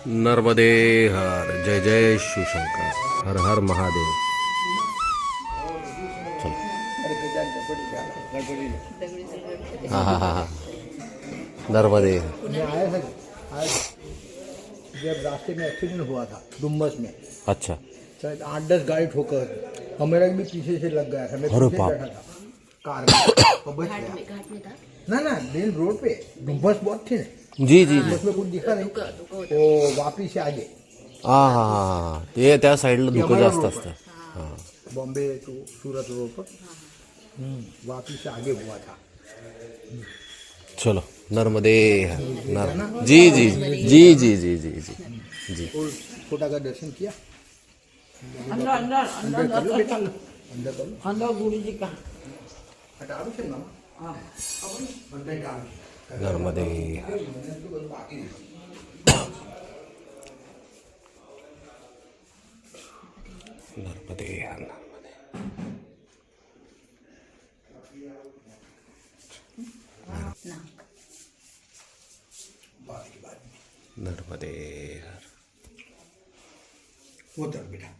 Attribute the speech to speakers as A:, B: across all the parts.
A: नर्मदे हर, जय जय शिवशंकर, हर हर महादेव. हा हा हा हा. नर्मदे.
B: जब रास्ते में एक्सीडेंट हुआ था डुम्बस में,
A: अच्छा.
B: शायद 8-10 गाड़ी ठोकर और मेरा भी पीछे से लग गया था. मैं
A: अरे
B: पीछे
A: बाप.
B: बैठा था कार में और बच गया. ना मेन रोड पे डुम्बस बहुत थी ना.
A: जी जी जी.
B: डुम्बस में कुछ दिखा नहीं. वो वापिस से आगे
A: हा हा हा. ते त्या साईडला धुकं जास्त असतं. हा.
B: बॉम्बे टू सूरत रोड पर वापिस से आगे हुआ था.
A: चलो नर्मदे हर. जी जी जी जी जी जी जी जी.
B: और छोटा का दर्शन किया.
C: अंदर अंदर
B: अंदर कर लो बेटा, अंदर कर लो.
C: अंदर गुरु जी का
B: हटाओ से ना.
C: हाँ
B: अंदर डाल.
A: नर्मदे हर. नर्मदे हर. नर्मदे. नर्मदे हर.
B: उतर बेटा.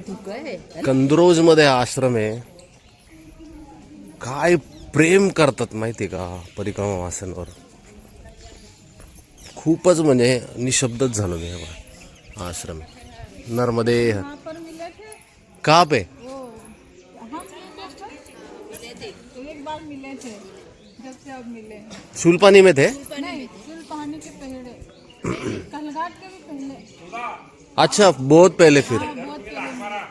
C: धुकं आहे.
A: कंद्रोज मध्ये आश्रम आहे. काय प्रेम करतात माहिती का परिक्रमा वासनवर. खूपच म्हणजे निशब्दच झालो मी. हा आश्रम आहे. नर्मदे हर. कहाँ पे?
D: एक बार मिले थे, जब से अब मिले.
A: शूलपानी में थे.
D: नहीं, सुल्तानी के पहले, कलघाट के भी पहले.
A: अच्छा बहुत पहले फिर.
D: बहुत पहले.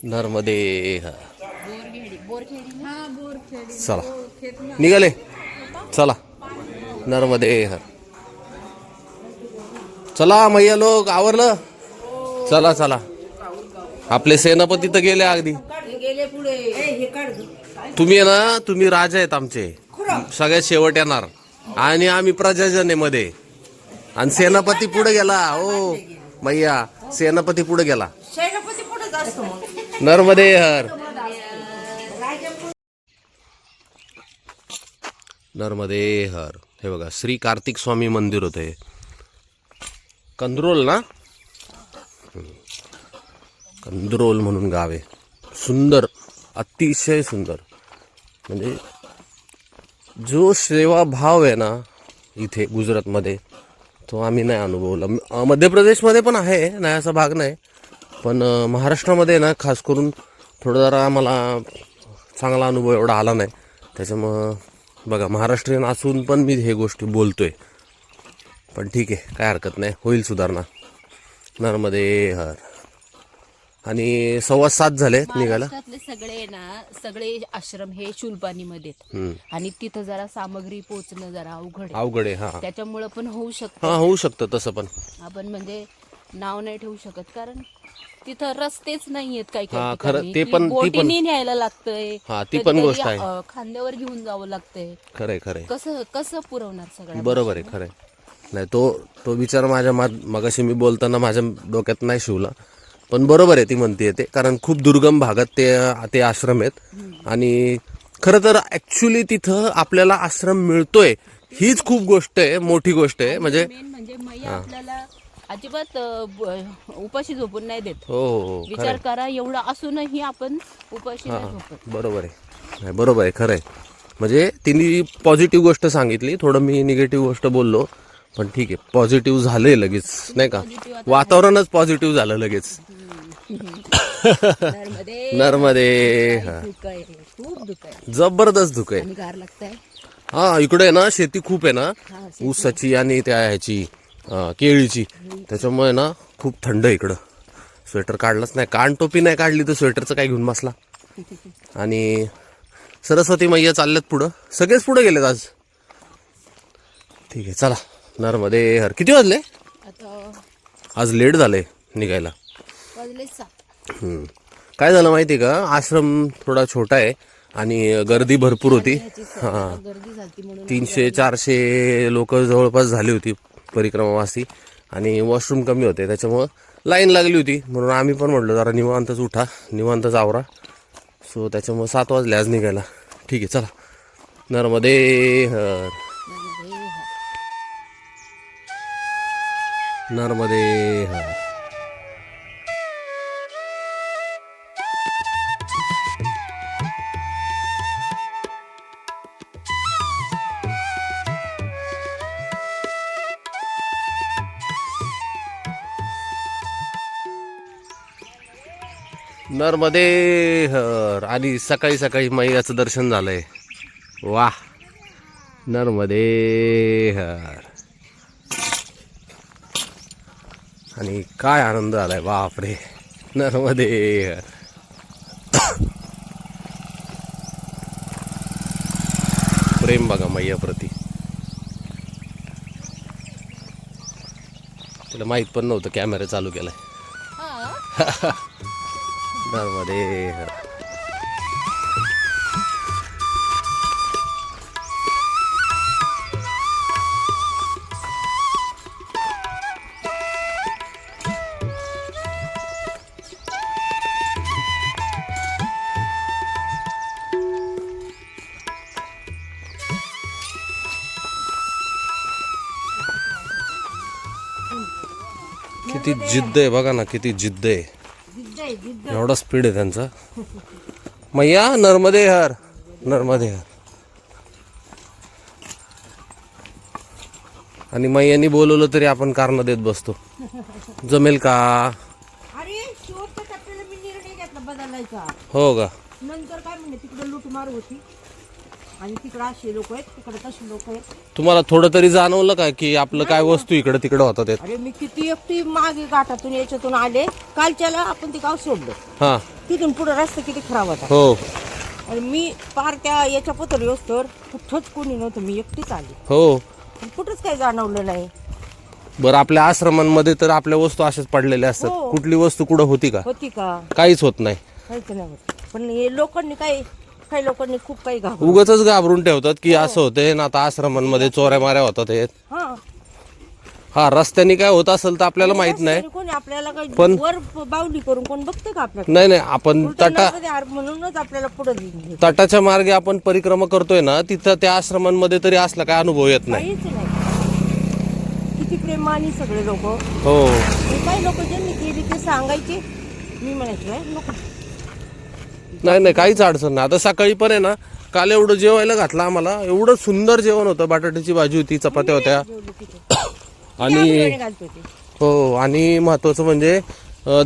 A: नर्मदे हर.
D: हाँ, बोरखेड़ी.
A: चला
D: खेत में
A: निघाले. चला नर्मदे हर. चला मैया लोक आवरलं. चला चला. आपले सेनापती तर गेले अगदी.
C: गेले पुढे हे काढ.
A: तुम्ही आहे ना, तुम्ही राजा आहेत आमचे. सगळ्यात शेवट येणार आणि आम्ही प्रजाजन आहे मध्ये. आणि सेनापती पुढे गेला. हो मैया सेनापती पुढे गेला.
C: सेनापती पुढे असतो मग.
A: नर्मदे हर. नर्मदे हर. हे बघा श्री कार्तिक स्वामी मंदिर होते. कंद्रोल ना. कंद्रोल म्हणून गाव आहे. सुंदर, अतिशय सुंदर. म्हणजे जो सेवाभाव आहे ना इथे गुजरातमध्ये तो आम्ही नाही अनुभवला. मध्य प्रदेशमध्ये पण आहे, नाही असा भाग नाही. पण महाराष्ट्रामध्ये ना खास करून थोडं जरा आम्हाला चांगला अनुभव एवढा आला नाही. त्याच्यामुळं बघा महाराष्ट्रीयन असून पण मी हे गोष्टी बोलतोय. पण ठीक आहे, काय हरकत नाही, होईल सुधारणा. नर्मदे हर. आणि 7:15 झाले निघायला.
E: महाराष्ट्रातले सगळे ना सगळे आश्रम हे शूलपाणीमध्ये आहेत. आणि तिथं जरा सामग्री पोचणं जरा अवघड आहे.
A: अवघड आहे. हा
E: त्याच्यामुळं पण होऊ शकतं.
A: हा होऊ शकतं तसं पण.
E: आपण म्हणजे नाव नाही ठेवू शकत कारण तिथं रस्तेच नाहीयेत काही
A: हा,
E: काही
A: खरं
E: ठिकाणी.
A: ते पण- ती पण-
E: बोटीने न्यायला लागतंय.
A: हा, ती पण
E: कधीतरी,
A: गोष्ट आहे.
E: खांद्यावर घेऊन जावं लागतंय.
A: खरंय खरंय.
E: कसं कसं पुरवणार सगळं.
A: बरोबर आहे. खरंय. नाही तो विचार माझ्या मगाशी मी बोलताना माझ्या डोक्यात नाही शिवला. पण बरोबर आहे ती म्हणते ते. कारण खूप दुर्गम भागात ते आश्रम आहेत. आणि खरं तर ऍक्च्युली तिथं आपल्याला आश्रम मिळतोय हीच खूप गोष्ट आहे, मोठी गोष्ट आहे. म्हणजे
E: मेन म्हणजे मैया आपल्याला अजिबात उपाशी झोपून नाही देत.
A: हो हो हो
E: विचार करा एवढं असूनही आपण उपाशी नाही झोपत.
A: बरोबर आहे. नाही बरोबर आहे. खरं आहे. म्हणजे तिने पॉझिटिव्ह गोष्ट सांगितली, थोडं मी निगेटिव्ह गोष्ट बोललो. पण ठीक आहे, पॉझिटिव्ह झालंय लगेच नाही का. वातावरणच पॉझिटिव्ह झालं लगेच. नर्मदे हा.
E: धुकं आहे, खूप धुकं आहे
A: जबरदस्त धुकं आहे.
E: आणि गार लागतंय.
A: हा इकडे आहे ना शेती खूप आहे ना, ऊसाची आणि त्या ह्याची केळीची. त्याच्यामुळे ना खूप थंड आहे इकडं. स्वेटर काढलंच नाही, कान टोपी नाही काढली तर स्वेटरचं काय घेऊन बसला. आणि सरस्वती मैया चालल्यात पुढं. सगळेच पुढे गेलेत आज. ठीक आहे चला नर्मदे हर. किती वाजले?
E: आता
A: आज लेट झालंय निघायला.
E: वाजले 7.
A: काय झालं माहिती आहे का, आश्रम थोडा छोटा आहे आणि गर्दी भरपूर होती. हां
E: गर्दी झाली म्हणून
A: 300-400 लोक जवळपास झाली होती परिक्रमावासी. आणि वॉशरूम कमी होते त्याच्यामुळं लाईन लागली होती. म्हणून आम्ही पण म्हटलं जरा निवांतच उठा, निवांतच आवरा. सो त्याच्यामुळं 7 वाजले आज निघायला. ठीक आहे चला नर्मदे हर. नर्मदे हर. नर्मदे हर. आणि सकाळी सकाळी मैयाचं दर्शन झालंय. वाह, नर्मदे हर. आणि काय आनंद आलाय, बापरे. नर्मदे हर. प्रेम बघा मैयाप्रती. तिला माहित पण नव्हतं कॅमेरा चालू केलाय. नर्मदे हर. किती जिद्द आहे बघा ना, किती जिद्द आहे. एवढा स्पीड आहे त्यांचा. मैया नर्मदे हर. नर्मदे हर. आणि मैयानी बोलवलं तरी आपण कारण देत बसतो. जमेल का?
C: अरे शेवटच्या टप्प्याला मी निर्णय घेतला बदलायचा.
A: हो का?
C: नंतर काय म्हणले, तिकडे लूटमार होती आणि तिकडे असे लोक आहेत, तिकडे तसे लोक आहेत.
A: तुम्हाला थोडं तरी जाणवलं का की आपलं काय वस्तू इकडे तिकडे होतात ते?
C: अरे मी किती एकटी मागे गाठातून याच्यातून आले. कालच्याला आपण ते गाव सोडलं,
A: हा.
C: तिथून पुढे रस्ता किती खराब होता.
A: हो
C: आणि मी पार त्या याच्या पत्र तर कुठंच कोणी नव्हतं, मी एकटीच आली.
A: हो.
C: कुठंच काही जाणवलं नाही.
A: बरं, आपल्या आश्रमांमध्ये तर आपल्या वस्तू अशाच पडलेल्या असतात.
C: हो.
A: कुठली वस्तू कुठं होती का?
C: होती का?
A: काहीच होत नाही.
C: काहीच नाही होत. पण हे लोकांनी काही लोकांनी खूप काही घाबरलं.
A: उगाच घाबरून ठेवतात की असं होतंय ना. आता आश्रमांमध्ये चोऱ्या माऱ्या होतात हे.
C: हा,
A: हा, रस्त्याने काय होत असेल तर आपल्याला माहित नाही.
C: कोणी आपल्याला काही
A: पण-
C: वर बावली करून कोण बघतं का आपल्याला?
A: नाही नाही, आपण
C: म्हणूनच आपल्याला पुढे
A: तटाच्या मार्गे आपण परिक्रमा करतोय ना, तिथं त्या आश्रमांमध्ये तरी असला काय अनुभव येत नाही.
C: काहीच नाही. किती प्रेमाने सगळे लोक.
A: हो.
C: काही लोक ज्यांनी केली ते सांगायचे, मी म्हणायचे नको.
A: नाही काहीच अडचण नाही. आता सकाळी पण आहे ना, काल एवढं जेवायला घातलं आम्हाला. एवढं सुंदर जेवण होतं. बटाट्याची भाजी होती, चपात्या होत्या. आणि हो, आणि महत्वाचं म्हणजे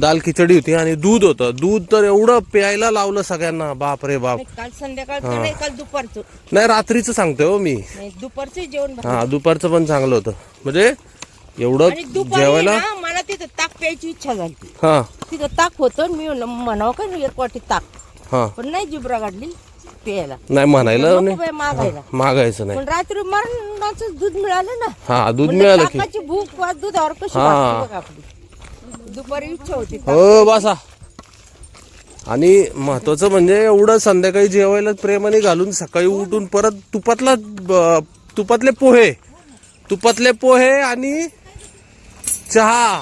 A: दाल खिचडी होती आणि दूध होतं. दूध तर एवढं प्यायला लावलं सगळ्यांना, बाप रे बाप.
C: काल संध्याकाळचं नाही, काल दुपारचं
A: नाही, रात्रीचं सांगतोय हो मी.
C: नाही, दुपारचं जेवण.
A: हा, दुपारचं पण चांगलं होतं. म्हणजे एवढं
C: आणि दुपारी
A: जेवायला.
C: ना मला तिथं ताक प्यायची इच्छा झाली.
A: हा
C: तिथं ताक होतं. मी म्हणावं का नाही एक वाटी ताक,
A: हा.
C: पण नाही जिबरा काढली प्यायला.
A: नाही म्हणायला
C: नको
A: नाही,
C: बाई मागायला.
A: मागायचं नाही.
C: पण रात्री मरणाचं दूध मिळालं ना.
A: हा, दूध
C: म्हणलं
A: मिळालं की.
C: ताकाची भूक वा दुधावर कशी
A: हा.
C: वाटते बघ आपली. दुपारी इच्छा होती ताक.
A: हो बसा. आणि महत्वाचं म्हणजे एवढं संध्याकाळी जेवायला प्रेमाने घालून सकाळी उठून परत तुपातले पोहे आणि चहा.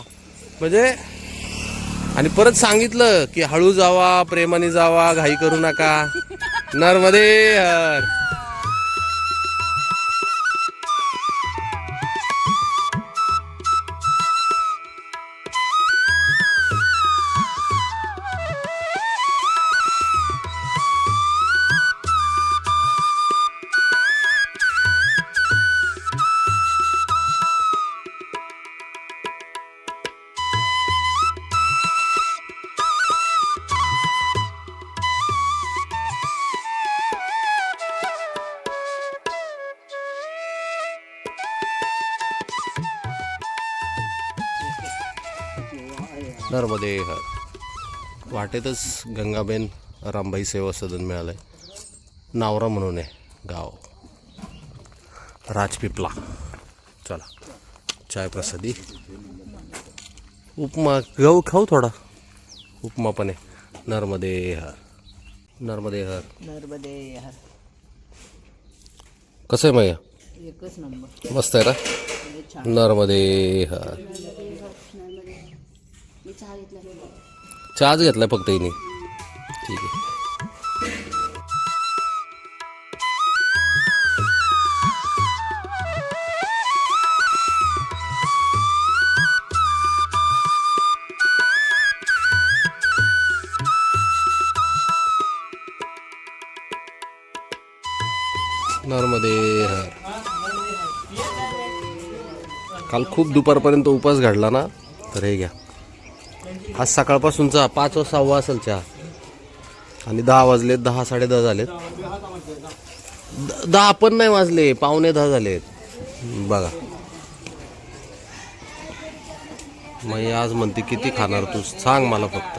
A: म्हणजे आणि परत सांगितलं की हळू जावा, प्रेमाने जावा, घाई करू नका. नर्मदे हर. नर्मदे हर. वाटेतच गंगाबेन रामबाई सेवा सदन मिळालंय. नावरा म्हणून आहे गाव, राजपिपला. चला, चाय प्रसादी, उपमा गहू खाऊ थोडा. उपमा पण आहे. नर्मदे हर. नर्मदे हर.
C: नर्मदे हर.
A: कसं आहे मैया?
C: एकच नंबर.
A: मस्त आहे ना. नर्मदे हर. चहाच घेतलाय फक्त हिने. ठीक आहे. नर्मदे हर. काल खूप दुपारपर्यंत उपास घडला ना, तर हे घ्या. आज सकाळपासूनचा 5 वा 6 वा असेल चहा. आणि 10 वाजलेत, 10 10:30 झालेत. 10 पण नाही वाजले, 9:45 झालेत बघा. मग आज म्हणते किती खाणार तू, सांग मला फक्त.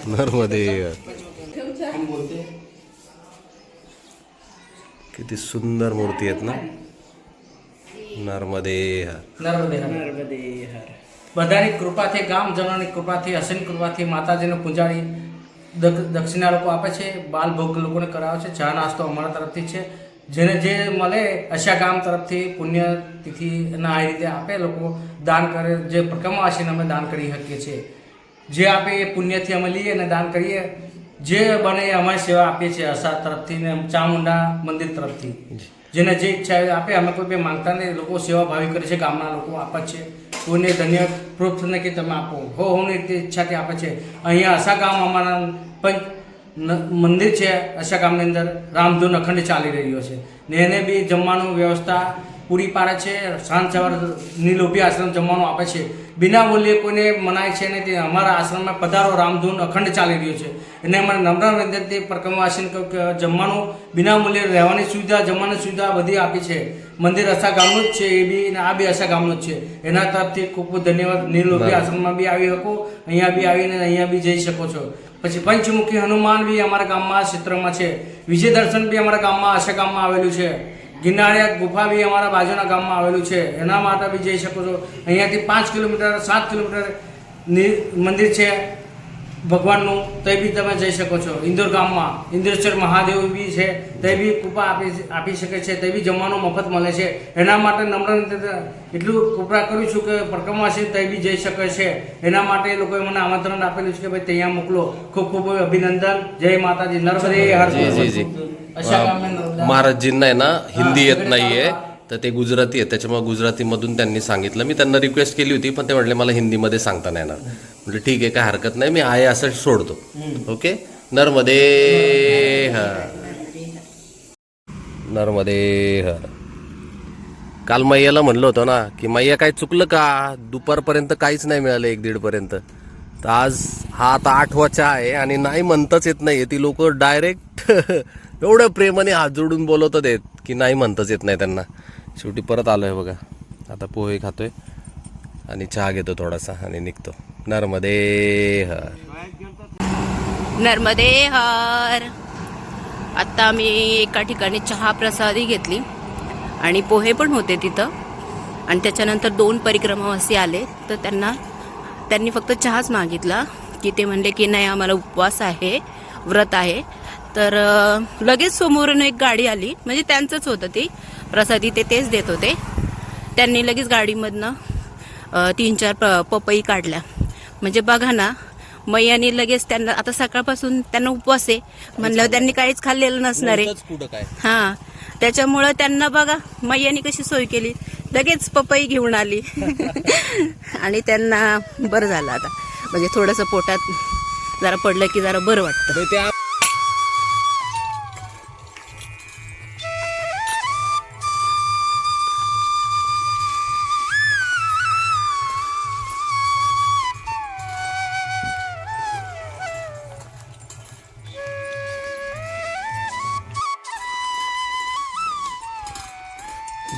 A: नर्मदे हर. किती सुंदर मूर्ती आहेत ना. नर्मदे हर.
F: નર્મદે હર. બધાની કૃપાથી ગામ જનોની કૃપાથી અસીમ કૃપાથી માતાજીને પૂજાડી દક્ષિણા લોકો આપે છે, બાલ ભોગ લોકોને કરાવે છે. ચા નાસ્તો અમારા તરફથી છે. જેને જે મળે અશા ગામ તરફથી પુણ્યતિથિના આ રીતે આપે, લોકો દાન કરે. જે પ્રકમવાસીને અમે દાન કરી શકીએ છીએ. જે આપે એ પુણ્યથી અમે લઈએ અને દાન કરીએ. જે બને એ અમારી સેવા આપીએ છીએ અસા તરફથી ને ચામુંડા મંદિર તરફથી. જેને જે ઈચ્છા હોય આપે. અમે કોઈ બી માંગતા નહીં, લોકો સેવા ભાવી કરે છે. ગામના લોકો આપે છે. કોઈને ધન્ય પ્રોત્સાહન નહીં કે તમે આપો, હોની રીતે ઈચ્છાથી આપે છે. અહીંયા અસા ગામ અમારા મંદિર છે. અસા ગામની અંદર રામધૂન અખંડ ચાલી રહ્યો છે ને એને બી જમવાનું વ્યવસ્થા પૂરી પાડે છે. સાંજ સવારની લોભી આશ્રમ જમવાનું આપે છે. બિના મૂલ્યે કોઈને મનાય છે નહીં. તે અમારા આશ્રમમાં પધારો, રામધૂન અખંડ ચાલી રહ્યો છે. એને અમારે નમ્ર વિનંતી પ્રકમવાસીને કહ્યું કે જમવાનું બિના મૂલ્યે, રહેવાની સુવિધા, જમવાની સુવિધા બધી આપી છે. મંદિર અસા ગામનું જ છે એ બી, ને આ બી અસા ગામનું જ છે. એના તરફથી ખૂબ ખૂબ ધન્યવાદ. નિર્લોભી આશ્રમમાં બી આવી શકો, અહીંયા બી આવીને અહીંયા બી જઈ શકો છો. પછી પંચમુખી હનુમાન બી અમારા ગામમાં ક્ષેત્રમાં છે. વિજય દર્શન બી અમારા ગામમાં અસા ગામમાં આવેલું છે. ગિરનારિયા ગુફા બી અમારા બાજુના ગામમાં આવેલું છે. એના માટે બી જઈ શકો છો. અહીંયાથી 5 કિલોમીટર 7 કિલોમીટર મંદિર છે ભગવાનનું, તે બી તમે જઈ શકો છો. ઇન્દોર ગામમાં ઇન્દ્રેશ્વર મહાદેવ બી છે, તે બી કૃપા આપી શકે છે. તે બી જમવાનું મફત મળે છે. એના માટે નમ્ર એટલું કૃપા કરું છું કે પ્રકમવાસી તે બી જઈ શકે છે. એના માટે એ લોકોએ મને આમંત્રણ આપેલું છે કે ભાઈ ત્યાં મોકલો. ખૂબ ખૂબ અભિનંદન. જય માતાજી. નર્મદે હર.
A: जी. महाराजजींना आहे ना हिंदी येत नाहीये, तर ते गुजराती आहेत. त्याच्यामुळे गुजरातीमधून त्यांनी सांगितलं. मी त्यांना रिक्वेस्ट केली होती, पण ते म्हटले मला हिंदीमध्ये सांगता नाही येणार. म्हटलं ठीक आहे, काय हरकत नाही, मी आहे असं सोडतो. ओके. नर्मदे हर. नर्मदे हर. काल मैयाला म्हणलं होतं ना की मैया काय चुकलं का, दुपारपर्यंत काहीच नाही मिळालं, 1-1:30 पर्यंत. तर आज हा आता 8वा चहा आहे आणि नाही म्हणताच येत नाही. ती लोक डायरेक्ट एवढ्या प्रेमाने हात जोडून बोलवतात आहेत की नाही म्हणताच येत नाही त्यांना. शेवटी परत आलोय बघा. आता पोहे खातोय आणि चहा घेतो थोडासा आणि निघतो. नर्मदे हर.
E: नर्मदे हर. आत्ता आम्ही एका ठिकाणी चहा प्रसादी घेतली आणि पोहे पण होते तिथं. आणि त्याच्यानंतर 2 परिक्रमावासी आले, तर त्यांनी फक्त चहाच मागितला. की ते म्हणले की नाही आम्हाला उपवास आहे, व्रत आहे. तर लगेच समोरून एक गाडी आली, म्हणजे त्यांचंच होतं ती प्रसादी, तेच देत होते. त्यांनी लगेच गाडीमधनं 3-4 पपई काढल्या. म्हणजे बघा ना, मैयाने लगेच त्यांना, आता सकाळपासून त्यांना उपवास आहे म्हणल्यावर त्यांनी काहीच खाल्लेलं नसणार आहे. हां, त्याच्यामुळं त्यांना बघा मैयाने कशी सोय केली, लगेच पपई घेऊन आली. आणि त्यांना बरं झालं आता, म्हणजे थोडंसं पोटात जरा पडलं की जरा बरं वाटतं.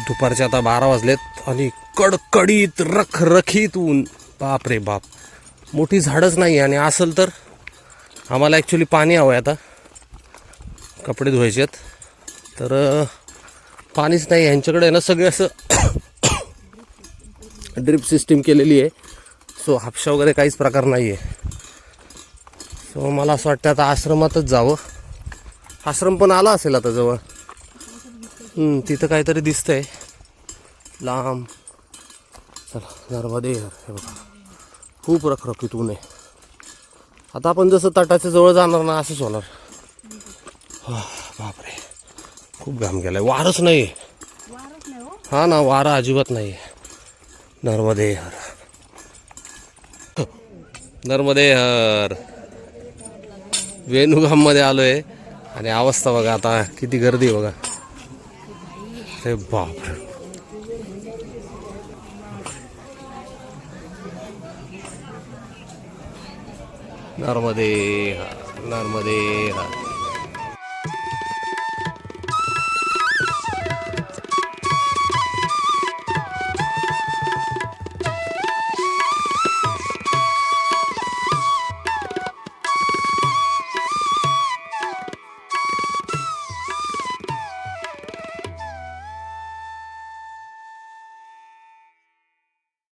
A: दुपारचे आता 12 वाजलेत आणि कडकडीत रखरखीत ऊन. बाप रे बाप. मोठी झाडच नाही. आणि असेल तर आम्हाला ॲक्च्युली पाणी हवं आहे. आता कपडे धुवायचे आहेत, तर पाणीच नाही यांच्याकडे. ना सगळे असं ड्रिप सिस्टीम केलेली आहे. सो हापशा वगैरे काहीच प्रकार नाही आहे. सो मला असं वाटतं आता आश्रमातच जावं. आश्रम पण आला असेल आता जवळ. तिथं काहीतरी दिसतंय लांब. चला नर्मदे हर. हे बघा खूप रखरखीत ऊन आहे. आता आपण जसं तटाच्या जवळ जाणार ना असंच होणार. बापरे खूप घाम गेलाय. वारच नाही. हा ना, वारा अजिबात नाही. नर्मदे हर. नर्मदे हर. वेणुगाममध्ये आलोय आणि अवस्था बघा आता किती गर्दी बघा. अरे बापरे. नर्मदे हर, नर्मदे हर.